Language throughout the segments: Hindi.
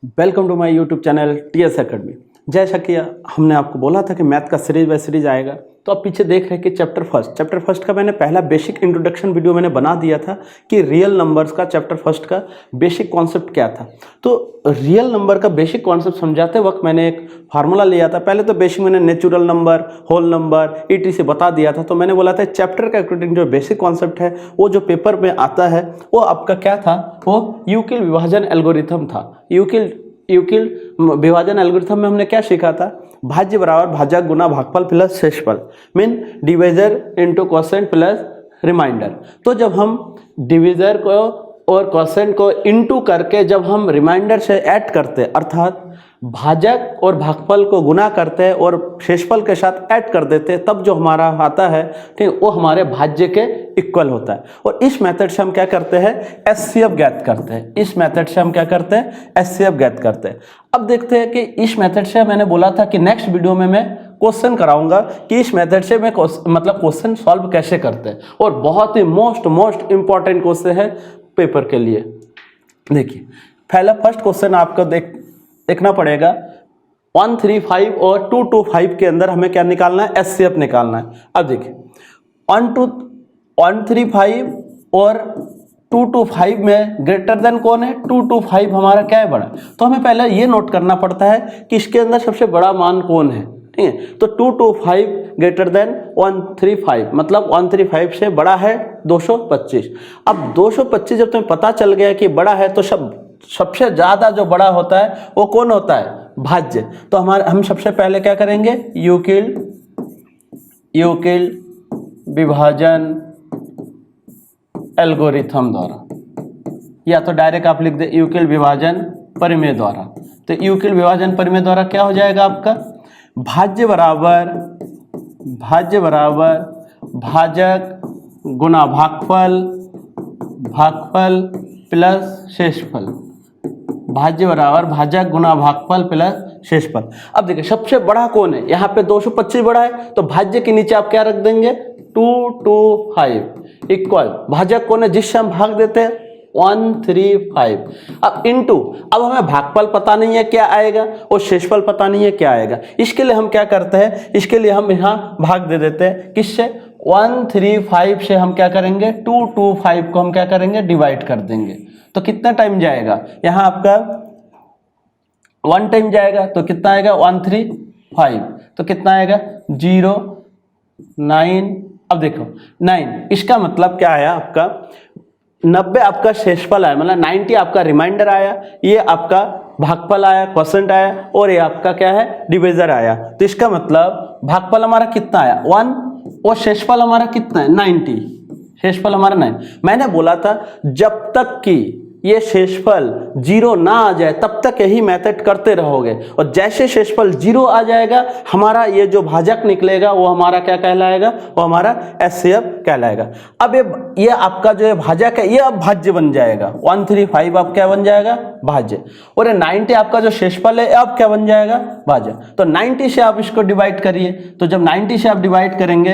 Welcome to my YouTube channel TS academy. जैसा कि हमने आपको बोला था कि मैथ का सीरीज बाय सीरीज आएगा, तो आप पीछे देख रहे हैं कि चैप्टर फर्स्ट का मैंने पहला बेसिक इंट्रोडक्शन वीडियो मैंने बना दिया था कि रियल नंबर्स का चैप्टर फर्स्ट का बेसिक कॉन्सेप्ट क्या था। तो रियल नंबर का बेसिक कॉन्सेप्ट समझाते वक्त मैंने एक फार्मूला लिया था। पहले तो बेसिक मैंने नेचुरल नंबर, होल नंबर, ईटी से बता दिया था। तो मैंने बोला था चैप्टर का अकॉर्डिंग जो बेसिक कॉन्सेप्ट है वो जो पेपर में आता है वो आपका क्या था, वो यूक्लिड विभाजन एल्गोरिथम था। यूक्लिड विभाजन एल्गोरिथम में हमने क्या सीखा था, भाज्य बराबर भाजक गुना भागफल प्लस शेषफल, mean divisor into quotient plus remainder. तो जब हम डिविजर को और क्वोशिएंट को इनटू करके जब हम रिमाइंडर से ऐड करते, अर्थात भाजक और भागफल को गुना करते हैं और शेषफल के साथ ऐड कर देते, तब जो हमारा आता है, ठीक, वो हमारे भाज्य के इक्वल होता है। और इस मेथड से हम क्या करते हैं, एचसीएफ ज्ञात करते हैं। इस मेथड से हम क्या करते हैं, एचसीएफ ज्ञात करते हैं। अब देखते हैं कि इस मेथड से मैंने बोला था कि नेक्स्ट वीडियो में मैं क्वेश्चन कराऊंगा कि इस मेथड से मैं क्वेश्चन सॉल्व कैसे करते हैं, और बहुत ही मोस्ट इंपॉर्टेंट क्वेश्चन है पेपर के लिए। देखिए पहला फर्स्ट क्वेश्चन आपको देखना पड़ेगा। 135 और 225 के अंदर हमें क्या निकालना है, एचसीएफ निकालना है। अब देखिए 135 और 225 में ग्रेटर देन कौन है, 225 हमारा क्या है, बड़ा। तो हमें पहले ये नोट करना पड़ता है कि इसके अंदर सबसे बड़ा मान कौन है, ठीक है। तो 225 ग्रेटर देन 135, मतलब 135 से बड़ा है 225। अब 225 जब तुम्हें पता चल गया कि बड़ा है, तो सबसे ज्यादा जो बड़ा होता है वो कौन होता है, भाज्य। तो हम सबसे पहले क्या करेंगे, यूक्लिड विभाजन एल्गोरिथम द्वारा, या तो डायरेक्ट आप लिख दे यूक्लिड विभाजन परिमेय द्वारा। तो यूक्लिड विभाजन परिमेय द्वारा क्या हो जाएगा आपका, भाज्य बराबर भाजक गुना भागफल प्लस शेषफल, भाज्य बराबर भाजक गुना भागफल प्लस शेषफल। अब देखिए सबसे बड़ा कौन है, यहाँ पे 225 बड़ा है, तो भाज्य के नीचे आप क्या रख देंगे, 225 इक्वल भाजक कौन है जिससे हम भाग देते हैं, 135। अब इनटू, अब हमें भागफल पता नहीं है क्या आएगा और शेषफल पता नहीं है क्या आएगा। इसके लिए हम क्या करते हैं, इसके लिए हम यहाँ भाग दे देते हैं, किससे, 135 से हम क्या करेंगे, 225 को हम क्या करेंगे, डिवाइड कर देंगे। तो कितना टाइम जाएगा, यहाँ आपका 1 टाइम जाएगा, तो कितना आएगा 135, तो कितना आएगा 0 9। अब देखो 9, इसका मतलब क्या आया आपका, 90 आपका शेषफल आया, मतलब 90 आपका रिमाइंडर आया, ये आपका भागफल आया, क्वोशिएंट आया, और ये आपका क्या है, डिविजर आया। तो इसका मतलब भागफल हमारा कितना आया 1, और शेषफल हमारा कितना है 90, शेषफल हमारा 9। मैंने बोला था जब तक कि ये शेषफल 0 ना आ जाए तब तक यही मेथड करते रहोगे, और जैसे शेषफल 0 आ जाएगा हमारा ये जो भाजक निकलेगा वो हमारा क्या कहलाएगा, वो हमारा एचसीएफ कहलाएगा। अब ये आपका जो है भाजक है, ये अब भाज्य बन जाएगा। 135 अब क्या बन जाएगा, भाज्य, और ये 90 आपका जो शेषफल है अब क्या बन जाएगा, भाज्य। तो 90 से आप इसको डिवाइड करिए। तो जब 90 से आप डिवाइड करेंगे,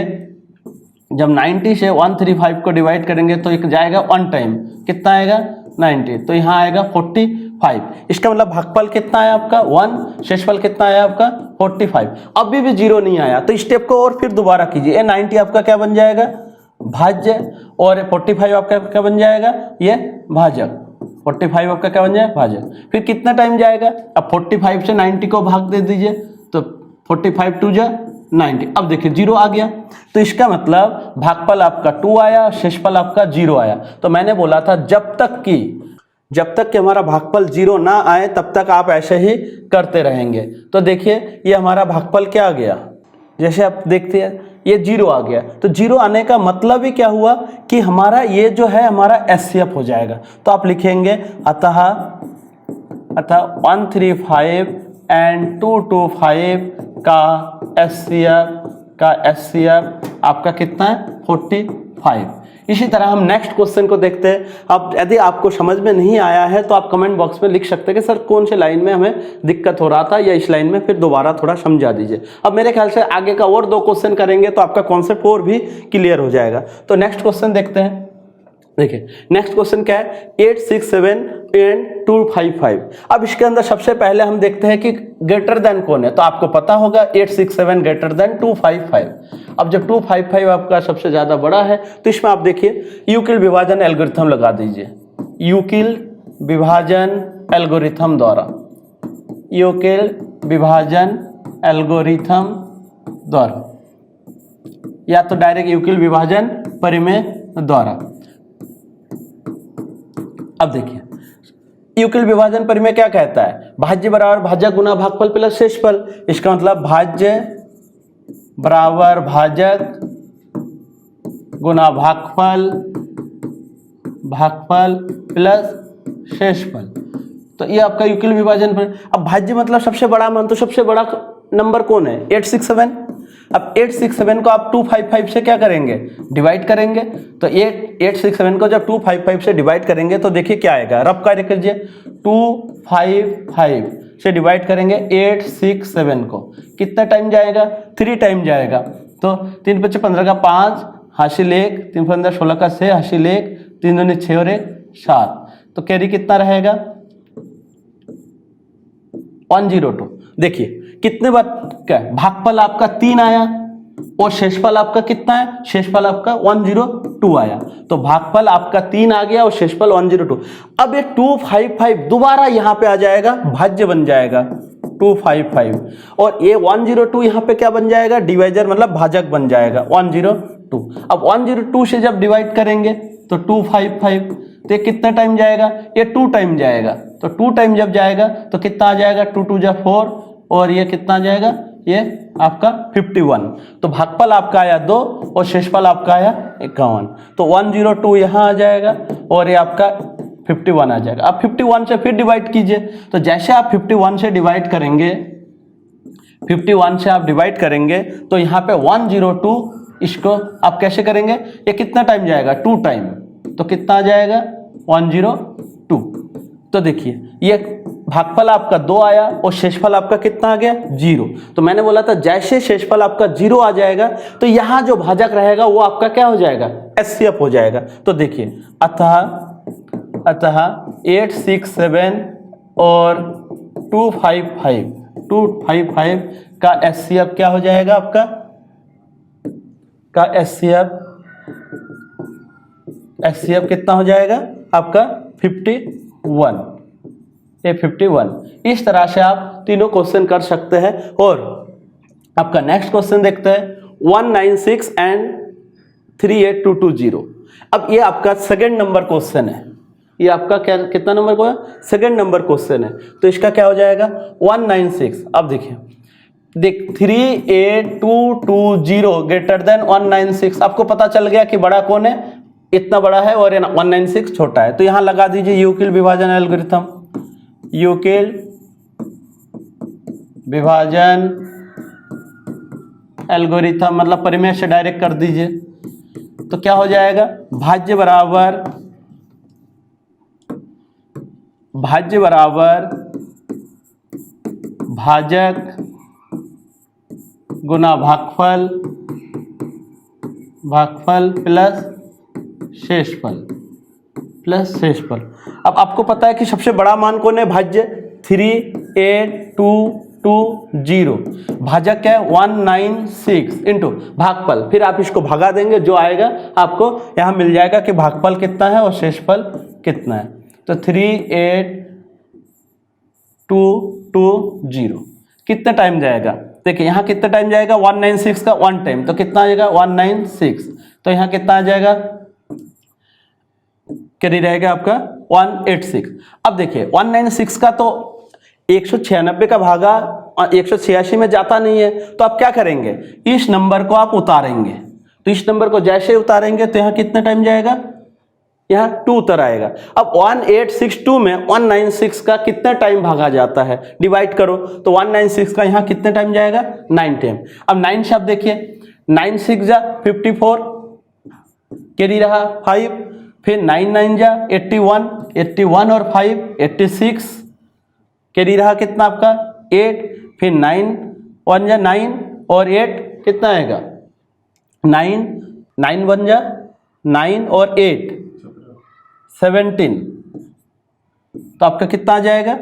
जब 90 से 135 को डिवाइड करेंगे तो एक जाएगा 1 टाइम, कितना आएगा 90, तो यहाँ आएगा 45। इसका मतलब भागफल कितना है आपका 1, शेषफल कितना आया आपका 45। अभी भी 0 नहीं आया, तो स्टेप को और फिर दोबारा कीजिए। ये 90 आपका क्या बन जाएगा, भाज्य, और 45 आपका क्या बन जाएगा, ये भाजक। 45 आपका क्या बन जाएगा, भाजक। फिर कितना टाइम जाएगा, अब 45 से 90 को भाग दे दीजिए, तो 45 2 जा 90। अब देखिए 0 आ गया, तो इसका मतलब भागफल आपका 2 आया, शेषफल आपका 0 आया। तो मैंने बोला था जब तक कि हमारा भागफल 0 ना आए तब तक आप ऐसे ही करते रहेंगे। तो देखिए ये हमारा भागफल क्या आ गया, जैसे आप देखते हैं ये 0 आ गया। तो 0 आने का मतलब ही क्या हुआ कि हमारा ये जो है हमारा एचसीएफ हो जाएगा। तो आप लिखेंगे अतः 135 एंड 225 का एचसीएफ आपका कितना है, 45। इसी तरह हम नेक्स्ट क्वेश्चन को देखते हैं। अब यदि आपको समझ में नहीं आया है तो आप कमेंट बॉक्स में लिख सकते हैं कि सर कौन से लाइन में हमें दिक्कत हो रहा था, या इस लाइन में फिर दोबारा थोड़ा समझा दीजिए। अब मेरे ख्याल से आगे का और 2 क्वेश्चन करेंगे तो आपका कॉन्सेप्ट और भी क्लियर हो जाएगा। तो नेक्स्ट क्वेश्चन देखते हैं। देखिए नेक्स्ट क्वेश्चन क्या है, 867 एंड 255। अब इसके अंदर सबसे पहले हम देखते हैं कि ग्रेटर देन कौन है। तो आपको पता होगा 867 ग्रेटर देन 255। अब जब 255 आपका सबसे ज्यादा बड़ा है तो इसमें आप देखिए यूक्लिड विभाजन एल्गोरिथम लगा दीजिए, यूक्लिड विभाजन एल्गोरिथम द्वारा, यूक्लिड विभाजन एल्गोरिथम द्वारा, या तो डायरेक्ट यूक्लिड विभाजन परिमेय द्वारा। अब देखिए यूक्लिड विभाजन परिमेय क्या कहता है, भाज्य बराबर भाजक गुना भागफल प्लस शेषफल। इसका मतलब भाज्य बराबर भाजक गुना भागफल, भागफल प्लस शेषफल। तो ये आपका यूक्लिड विभाजन पर। अब भाज्य मतलब सबसे बड़ा मान, तो सबसे बड़ा नंबर कौन है, 867। अब 867 को आप 255 से क्या करेंगे, डिवाइड करेंगे। तो 867 को जब 255 से डिवाइड करेंगे तो देखिए क्या आएगा, रफ कार्य कीजिए, 255 से डिवाइड करेंगे 867 को, कितना टाइम जाएगा, 3 टाइम जाएगा। तो 3 × 5 = 15 का 5 हासिल 1, 3 × 15 16 का 6 हासिल 1, 3 दूनी 6 और 1 7। तो कैरी कितना रहेगा, 102। देखिए कितने बार क्या भागफल आपका 3 आया और शेषफल आपका कितना है, शेषफल आपका 102 आया। तो भागफल आपका 3 आ गया और शेषफल 102। अब ये 255 दोबारा यहाँ पे आ जाएगा, भाज्य बन जाएगा 255, और ये 102 यहाँ पे क्या बन जाएगा, डिवाइजर मतलब भाजक बन जाएगा 102। अब 102 से जब डिवाइड करेंगे तो 255, तो ये कितना टाइम जाएगा, ये 2 टाइम जाएगा। तो 2 टाइम जब जाएगा तो कितना आ जाएगा, 2 × 2 = 4, और ये कितना आ जाएगा, ये आपका 51। तो भागफल आपका आया 2 और शेषफल आपका आया 51। तो 102 यहाँ आ जाएगा और ये आपका 51 आ जाएगा। अब 51 से फिर डिवाइड कीजिए। तो जैसे आप 51 से डिवाइड करेंगे, 51 से आप डिवाइड करेंगे तो यहाँ पे 102, इसको आप कैसे करेंगे, ये कितना टाइम जाएगा, 2 टाइम। तो कितना आ जाएगा, 102। तो देखिए ये भागफल आपका 2 आया और शेषफल आपका कितना आ गया, 0। तो मैंने बोला था जैसे शेषफल आपका 0 आ जाएगा तो यहाँ जो भाजक रहेगा वो आपका क्या हो जाएगा, HCF हो जाएगा। तो देखिए अतः 867 और 255 का HCF क्या हो जाएगा आपका, का HCF कितना हो जाएगा आपका 51। ये 51। इस तरह से आप तीनों क्वेश्चन कर सकते हैं। और आपका नेक्स्ट क्वेश्चन देखते हैं, 196 एंड 38220। अब ये आपका सेकंड नंबर क्वेश्चन है, ये आपका क्या कितना नंबर को है, सेकंड नंबर क्वेश्चन है। तो इसका क्या हो जाएगा, 196। अब देखिए 38220 ग्रेटर देन 196। आपको पता चल गया कि बड़ा कौन है, इतना बड़ा है और 196 छोटा है। तो यहां लगा दीजिए यूक्लिड विभाजन एल्गोरिथम, यूक्लिड विभाजन एल्गोरिथम मतलब परिमेय से डायरेक्ट कर दीजिए। तो क्या हो जाएगा, भाज्य बराबर भाजक गुना भागफल प्लस शेषफल। अब आपको पता है कि सबसे बड़ा मान कौन है, भाज्य 38220, भाजक है 196 इंटू भागफल, फिर आप इसको भगा देंगे, जो आएगा आपको यहाँ मिल जाएगा कि भागफल कितना है और शेषफल कितना है। तो 38220 कितना टाइम जाएगा, देखिए यहाँ कितना टाइम जाएगा, 196 का 1 टाइम, तो कितना आ जाएगा 196। तो यहाँ कितना आ जाएगा, क्या रहेगा आपका 186। अब देखिए 196 का तो 196 का भागा 186 में जाता नहीं है, तो आप क्या करेंगे, इस नंबर को आप उतारेंगे। तो इस नंबर को जैसे उतारेंगे तो यहाँ कितना टाइम जाएगा, यहाँ 2 उतर आएगा। अब 1862 में 196 का कितना टाइम भागा जाता है, डिवाइड करो। तो 196 का यहाँ कितना टाइम जाएगा, 9 टाइम। अब 9 से आप देखिए 9 × 6 = 54, कैरी रहा 5, फिर 9 × 9 = 81 और 5 86, कैरी रहा कितना आपका 8, फिर 9 × 1 = 9 और 8 कितना आएगा 9 × 1 = 9 और 8 17, तो आपका कितना आ जाएगा,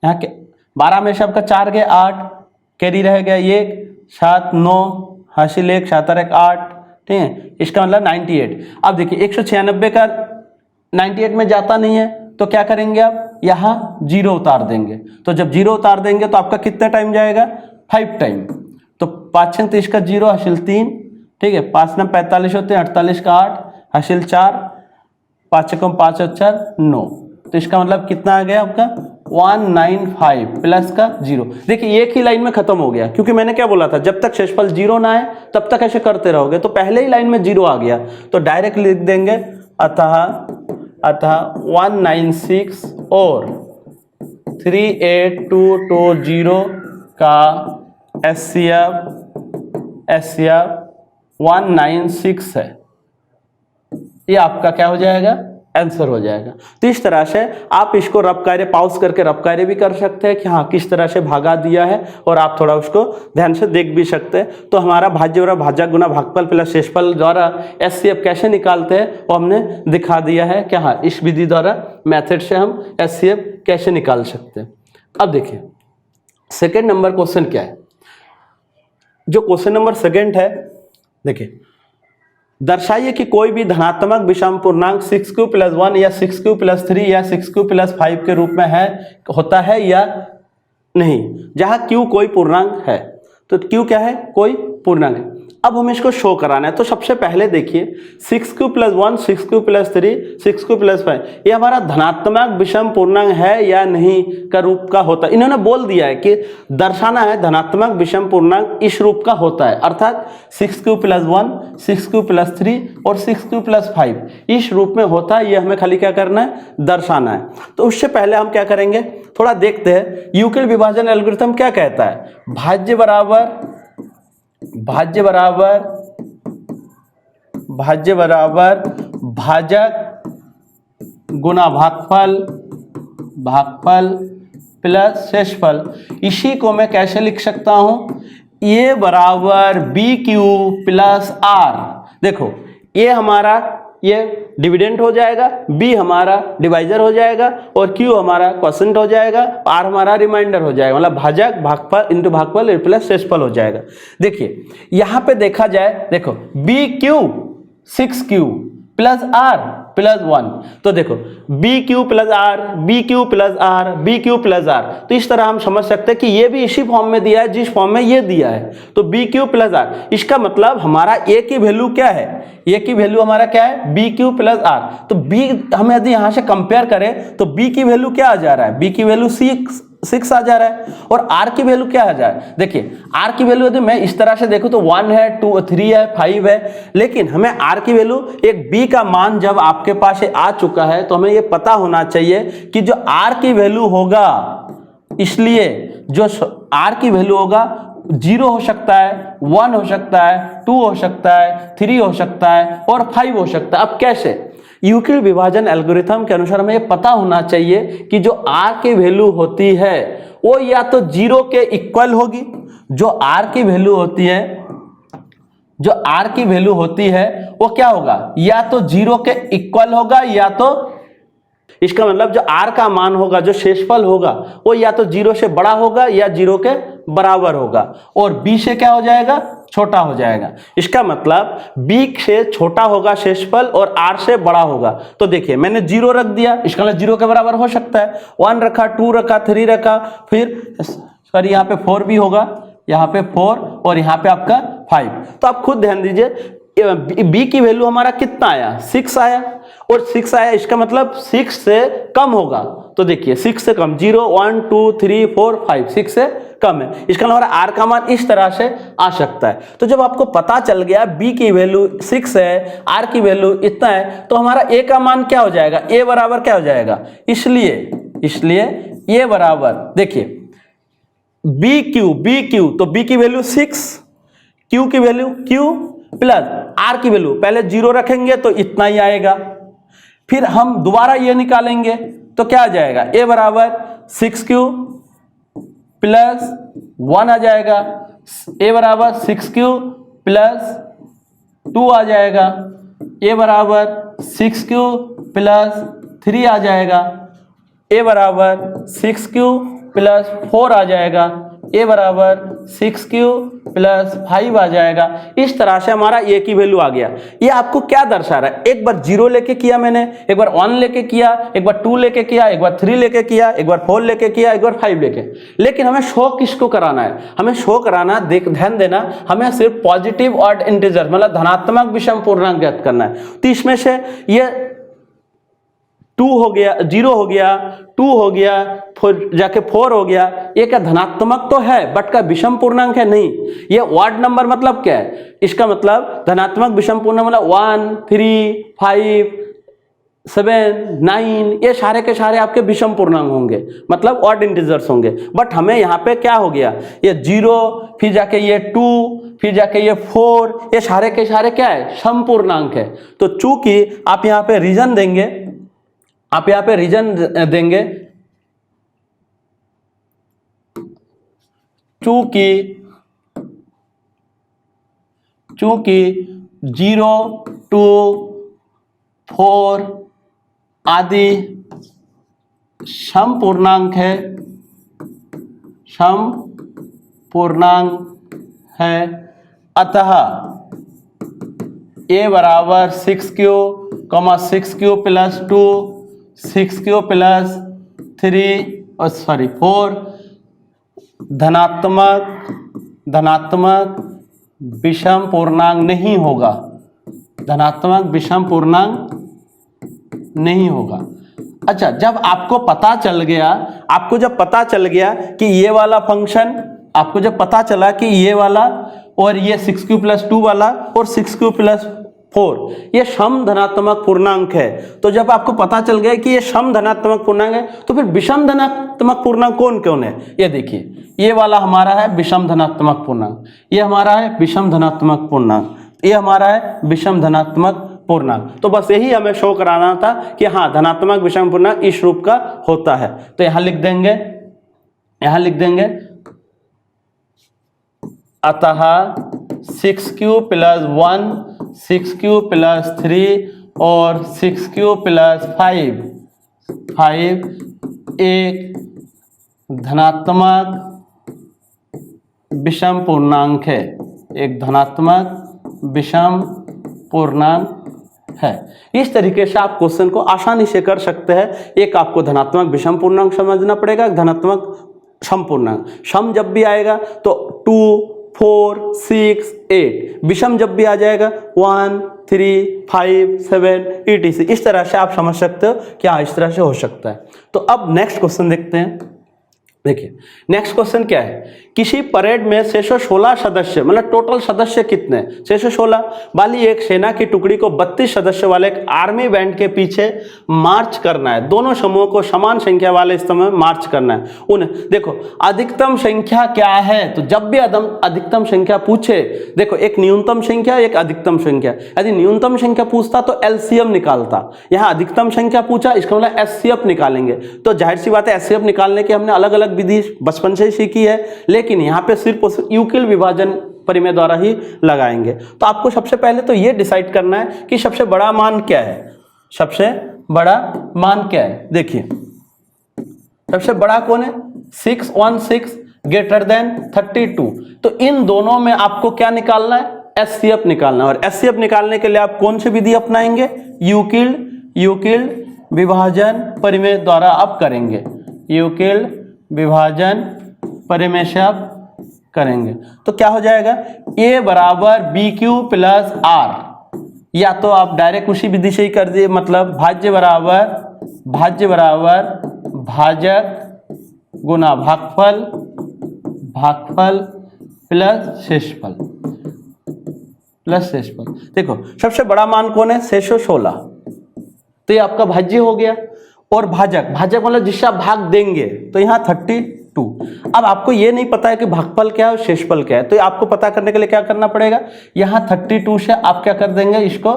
यहाँ के 12 में से आपका 4 गए 8, कैरी रह गया 1, 7 9, हासिल 1, 7 1 8, ठीक है, इसका मतलब 98। अब देखिए 196 का 98 में जाता नहीं है, तो क्या करेंगे आप, यहाँ 0 उतार देंगे। तो जब 0 उतार देंगे तो आपका कितना टाइम जाएगा, 5 टाइम। तो 5 6 30 का 0, हासिल 3, ठीक है, 5 9 45 होते हैं, 48 का 8, हासिल 4, 5 6 5 4 9। तो इसका मतलब कितना आ गया आपका 195 प्लस का 0। देखिए एक ही लाइन में खत्म हो गया, क्योंकि मैंने क्या बोला था, जब तक शेषफल 0 ना आए तब तक ऐसे करते रहोगे। तो पहले ही लाइन में 0 आ गया, तो डायरेक्ट लिख देंगे अतः 196 और 38220 का HCF 196 है। ये आपका क्या हो जाएगा, आंसर हो जाएगा। तो इस तरह से आप इसको रफ कार्य पॉज करके रफ कार्य भी कर सकते हैं कि हाँ किस तरह से भागा दिया है, और आप थोड़ा उसको ध्यान से देख भी सकते हैं। तो हमारा भाज्य और भाजक गुना भागफल प्लस शेषफल द्वारा HCF कैसे निकालते हैं वो हमने दिखा दिया है कि हाँ इस विधि द्वारा मेथड से हम HCF कैसे निकाल सकते हैं। अब देखिए सेकेंड नंबर क्वेश्चन क्या है। जो क्वेश्चन नंबर सेकेंड है, देखिए दर्शाइए कि कोई भी धनात्मक विषम पूर्णांक 6q + 1 या 6q + 3 या 6q + 5 के रूप में होता है या नहीं, जहां q कोई पूर्णांक है। तो q क्या है, कोई पूर्णांक है। अब हमें इसको शो कराना है। तो सबसे पहले देखिए 6q + 1, 6q + 3, 6q + 5 ये हमारा धनात्मक विषम पूर्णांक है या नहीं का रूप का होता है। इन्होंने बोल दिया है कि दर्शाना है धनात्मक विषम पूर्णांक इस रूप का होता है, अर्थात 6q + 1, 6q + 3 और 6q + 5 इस रूप में होता है। ये हमें खाली क्या करना है, दर्शाना है। तो उससे पहले हम क्या करेंगे, थोड़ा देखते हैं यूक्लिड विभाजन एल्गोरिथम क्या कहता है। भाज्य बराबर भाजक गुना भागफल प्लस शेषफल। इसी को मैं कैसे लिख सकता हूं, A बराबर BQ + R। देखो A हमारा ये डिविडेंड हो जाएगा, B हमारा डिवाइजर हो जाएगा और Q हमारा क्वोशेंट हो जाएगा, R हमारा रिमाइंडर हो जाएगा, मतलब भाजक भागफल इंटू भागफल प्लस शेषफल हो जाएगा। देखिए यहां पे देखा जाए, देखो BQ 6Q + R + 1, तो देखो BQ + R, BQ + R, BQ + R। तो इस तरह हम समझ सकते हैं कि ये भी इसी फॉर्म में दिया है जिस फॉर्म में ये दिया है। तो BQ + R, इसका मतलब हमारा A की वैल्यू क्या है, A की वैल्यू हमारा क्या है, BQ + R। तो B हम यदि यहां से कंपेयर करें तो B की वैल्यू क्या आ जा रहा है, B की वैल्यू 6 आ जा रहा है, और R की वैल्यू क्या आ जा रहा है। देखिए R की वैल्यू यदि मैं इस तरह से देखूं तो 1 है, 2 3 है, 5 है, लेकिन हमें R की वैल्यू एक B का मान जब आपके पास आ चुका है तो हमें ये पता होना चाहिए कि जो R की वैल्यू होगा, इसलिए जो R की वैल्यू होगा 0 हो सकता है, 1 हो सकता है, 2 हो सकता है, 3 हो सकता है और 5 हो सकता है। अब कैसे, यूक्लिड विभाजन एल्गोरिथम के अनुसार हमें ये पता होना चाहिए कि जो R की वैल्यू होती है वो या तो 0 के इक्वल होगी, जो R की वैल्यू होती है वो क्या होगा, या तो 0 के इक्वल होगा, या तो इसका मतलब जो R का मान होगा, जो शेषफल होगा वो या तो 0 से बड़ा होगा या 0 के बराबर होगा, और B से क्या हो जाएगा, छोटा हो जाएगा। इसका मतलब B से छोटा होगा शेषफल और R से बड़ा होगा। तो देखिए मैंने 0 रख दिया, इसका मतलब 0 के बराबर हो सकता है, 1 रखा, 2 रखा, 3 रखा, फिर सॉरी यहाँ पे 4 भी होगा, यहाँ पे 4 और यहाँ पे आपका 5। तो आप खुद ध्यान दीजिए B की वैल्यू हमारा कितना आया, 6 आया, और 6 आया, इसका मतलब 6 से कम होगा। तो देखिए 6 से कम, 0 1 2 3 4 5, 6 से कम है, इसका हमारा R का मान इस तरह से आ सकता है। तो जब आपको पता चल गया B की वैल्यू 6 है, R की वैल्यू इतना है, तो हमारा A का मान क्या हो जाएगा, A बराबर क्या हो जाएगा, इसलिए A बराबर, देखिए BQ, तो B की वैल्यू 6, Q की वैल्यू Q प्लस R की वैल्यू, पहले 0 रखेंगे तो इतना ही आएगा, फिर हम दोबारा ये निकालेंगे तो क्या आ जाएगा, A बराबर 6Q + 1 आ जाएगा, A बराबर 6Q + 2 आ जाएगा, ए बराबर 6q प्लस 3 आ जाएगा, ए बराबर 6q प्लस 4 आ जाएगा, ए बराबर 6q प्लस 5 आ जाएगा। इस तरह से हमारा ए की वैल्यू आ गया। ये आपको क्या दर्शा रहा है? एक बार 0 लेके किया मैंने, एक बार 1 लेके किया, एक बार 2 लेके किया, एक बार 3 लेके किया, एक बार 4 लेके किया, एक बार 5 लेके। लेकिन हमें शो किसको कराना है? हमें शो कराना, ध्यान देना, हमें सिर्फ पॉजिटिव ऑड इंटीजर मतलब धनात्मक विषम पूर्णांक ज्ञात करना है। तो इसमें से ये 2 हो गया, 0 हो गया, 2 हो गया, फिर जाके 4 हो गया। ये क्या धनात्मक तो है बट का विषम पूर्णांक है? नहीं। ये ऑड नंबर मतलब क्या है? इसका मतलब धनात्मक विषम पूर्णांक मतलब 1, 3, 5, 7, 9 ये सारे के सारे आपके विषम पूर्णांक होंगे, मतलब ऑड इंटीजर्स होंगे। बट हमें यहाँ पे क्या हो गया? ये 0, फिर जाके ये 2, फिर जाके ये 4, ये सारे के सारे क्या है? सम पूर्णांक है। तो चूंकि आप यहाँ पे रीजन देंगे, आप यहाँ पे रीजन देंगे, चूंकि 0, 2, 4 आदि सम पूर्णांक है, सम पूर्णांक है, अतः a बराबर 6q, 6q plus 2, 6q plus 4 धनात्मक विषम पूर्णांक नहीं होगा, धनात्मक विषम पूर्णांक नहीं होगा। अच्छा, जब आपको पता चल गया, जब पता चल गया कि ये वाला फंक्शन, आपको जब पता चला कि ये वाला और ये 6q प्लस 2 वाला और 6q प्लस 4 ये सम धनात्मक पूर्णांक है, तो जब आपको पता चल गया कि ये सम धनात्मक पूर्णांक है, तो फिर विषम धनात्मक पूर्णांक कौन कौन है? ये देखिए, ये वाला हमारा है विषम धनात्मक पूर्णांक, ये हमारा है विषम धनात्मक पूर्णांक, ये हमारा है विषम धनात्मक पूर्णांक। तो बस यही हमें शो कराना था कि हाँ, धनात्मक विषम पूर्णांक इस रूप का होता है। तो यहां लिख देंगे, अतः 6q प्लस 1, 6q प्लस 3 और 6q प्लस 5 एक धनात्मक विषम पूर्णांक है, एक धनात्मक विषम पूर्णांक है। इस तरीके से आप क्वेश्चन को आसानी से कर सकते हैं। एक आपको धनात्मक विषम पूर्णांक समझना पड़ेगा, धनात्मक सम पूर्णांक। सम जब भी आएगा तो 2, 4, 6, 8, विषम जब भी आ जाएगा 1, 3, 5, 7 etc। इस तरह से आप समझ सकते हो कि हाँ, इस तरह से हो सकता है। तो अब नेक्स्ट क्वेश्चन देखते हैं। देखिए, नेक्स्ट क्वेश्चन क्या है? किसी परेड में 616 सदस्य, मतलब टोटल सदस्य कितने? 616 वाली एक सेना की टुकड़ी को 32 सदस्य वाले एक आर्मी बैंड के पीछे मार्च करना है। दोनों समूहों को समान संख्या वाले स्तंभ में मार्च करना है। उन्हें देखो, अधिकतम संख्या क्या है? तो जब भी अधिकतम संख्या पूछे, देखो एक न्यूनतम संख्या, एक अधिकतम संख्या। यदि न्यूनतम संख्या पूछता तो एलसीएम निकालता, यहाँ अधिकतम संख्या पूछा, इसका मतलब एचसीएफ निकालेंगे। तो जाहिर सी बात है, एचसीएफ निकालने की हमने अलग अलग विधि बचपन से ही सीखी है, लेकिन यहाँ पे सिर्फ यूक्लिड विभाजन परिमेय द्वारा ही लगाएंगे। तो आपको सबसे पहले तो ये डिसाइड करना है कि सबसे बड़ा मान क्या है। सबसे बड़ा मान क्या है? देखिए, सबसे बड़ा कौन है? 616 ग्रेटर देन 32। तो इन दोनों में आपको क्या निकालना है? एचसीएफ निकालना है। और एचसीएफ निकालने के लिए आप कौन सी विधि अपनाएंगे? यूक्लिड विभाजन परिमेय द्वारा आप करेंगे, यूक्लिड विभाजन परिमेय से आप करेंगे। तो क्या हो जाएगा? a बराबर बी क्यू प्लस आर, या तो आप डायरेक्ट उसी विधि से ही कर दिए, मतलब भाज्य बराबर भाजक गुना भागफल प्लस शेषफल। देखो, सबसे बड़ा मान कौन है? 616। तो ये आपका भाज्य हो गया। और भाजक मतलब जिससे आप भाग देंगे, तो यहाँ 32। अब आपको ये नहीं पता है कि भागफल क्या है और शेषफल क्या है, तो आपको पता करने के लिए क्या करना पड़ेगा? यहाँ 32 से आप क्या कर देंगे? इसको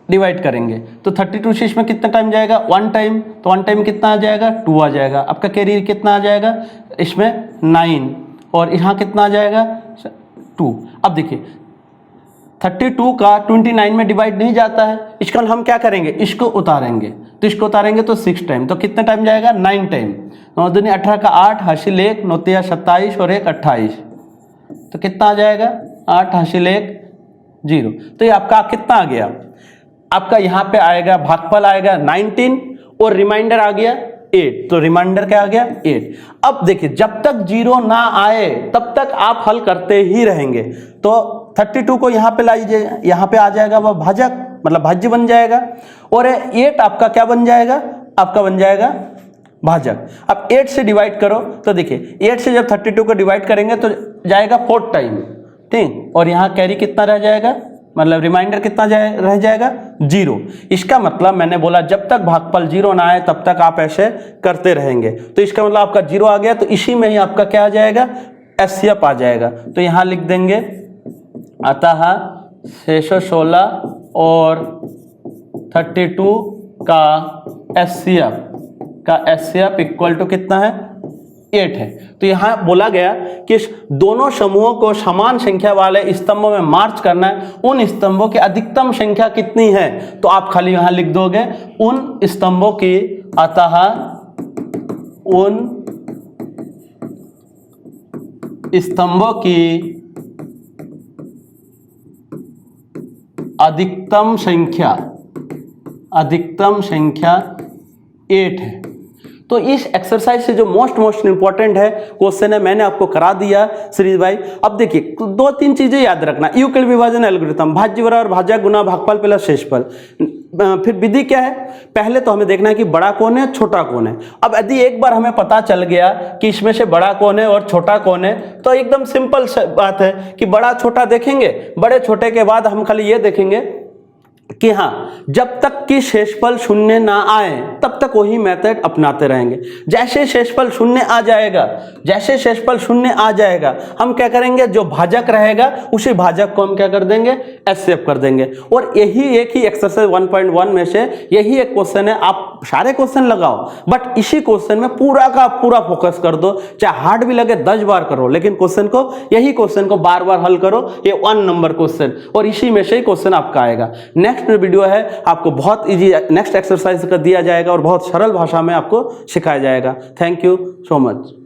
डिवाइड करेंगे। तो 32 से इसमें कितना टाइम जाएगा? 1 टाइम। तो 1 टाइम कितना आ जाएगा? 2 आ जाएगा। आपका कैरियर कितना आ जाएगा? इसमें 9, और यहाँ कितना आ जाएगा? 2। अब देखिए, 32 का 29 में डिवाइड नहीं जाता है, इसका हम क्या करेंगे, इसको उतारेंगे, तो इसको उतारेंगे तो 6 टाइम, तो कितने टाइम जाएगा, 9 टाइम। 9 दूनी 18 का 8, हासिल 1, 9 तिया 27 और 1 28, तो कितना आ जाएगा, 8 हासिल 1 0। तो ये आपका कितना आ गया, आपका यहाँ पे आएगा भागफल आएगा 19 और रिमाइंडर आ गया 8, तो रिमाइंडर क्या आ गया 8। अब देखिए जब तक 0 ना आए तब तक आप हल करते ही रहेंगे। तो 32 को यहाँ पे लाइए, यहाँ पे आ जाएगा वह भाजक, मतलब भाज्य बन जाएगा, और 8 आपका क्या बन जाएगा, आपका बन जाएगा भाजक। अब 8 से डिवाइड करो तो देखिए 8 से जब 32 को डिवाइड करेंगे तो जाएगा 4 टाइम, ठीक, और यहाँ कैरी कितना रह जाएगा, मतलब रिमाइंडर कितना रह जाएगा 0। इसका मतलब मैंने बोला जब तक भागफल 0 ना आए तब तक आप ऐसे करते रहेंगे। तो इसका मतलब आपका 0 आ गया, तो इसी में ही आपका क्या आ जाएगा, एचसीएफ आ जाएगा। तो यहाँ लिख देंगे अतः 616 और 32 का एचसीएफ इक्वल टू कितना है, 8 है। तो यहाँ बोला गया कि दोनों समूहों को समान संख्या वाले स्तंभों में मार्च करना है, उन स्तंभों की अधिकतम संख्या कितनी है, तो आप खाली यहाँ लिख दोगे उन स्तंभों की, अतः उन स्तंभों की अधिकतम संख्या 8 है। तो इस एक्सरसाइज से जो मोस्ट इंपॉर्टेंट है क्वेश्चन है, मैंने आपको करा दिया श्री भाई। अब देखिए 2-3 चीजें याद रखना, यूक्लिड विभाजन एल्गोरिथम, भाज्य बराबर भाजक गुना भागफल प्लस शेषफल। फिर विधि क्या है, पहले तो हमें देखना है कि बड़ा कौन है छोटा कौन है। अब यदि एक बार हमें पता चल गया कि इसमें से बड़ा कौन है और छोटा कौन है, तो एकदम सिंपल बात है कि बड़ा छोटा देखेंगे, बड़े छोटे के बाद हम खाली ये देखेंगे कि हाँ जब तक कि शेषफल शून्य ना आए तब तक वही मेथड अपनाते रहेंगे। जैसे शेषफल शून्य आ जाएगा हम क्या करेंगे, जो भाजक रहेगा उसी भाजक को हम क्या कर देंगे, एचसीएफ कर देंगे। और यही एक ही एक्सरसाइज 1.1 में से यही एक क्वेश्चन है, आप सारे क्वेश्चन लगाओ बट इसी क्वेश्चन में पूरा का पूरा फोकस कर दो, चाहे हार्ड भी लगे 10 बार करो, लेकिन यही क्वेश्चन को बार बार हल करो। ये 1 नंबर क्वेश्चन और इसी में से ही क्वेश्चन आपका आएगा। नेक्स्ट वीडियो है आपको बहुत इजी नेक्स्ट एक्सरसाइज का दिया जाएगा और बहुत सरल भाषा में आपको सिखाया जाएगा। Thank you so much.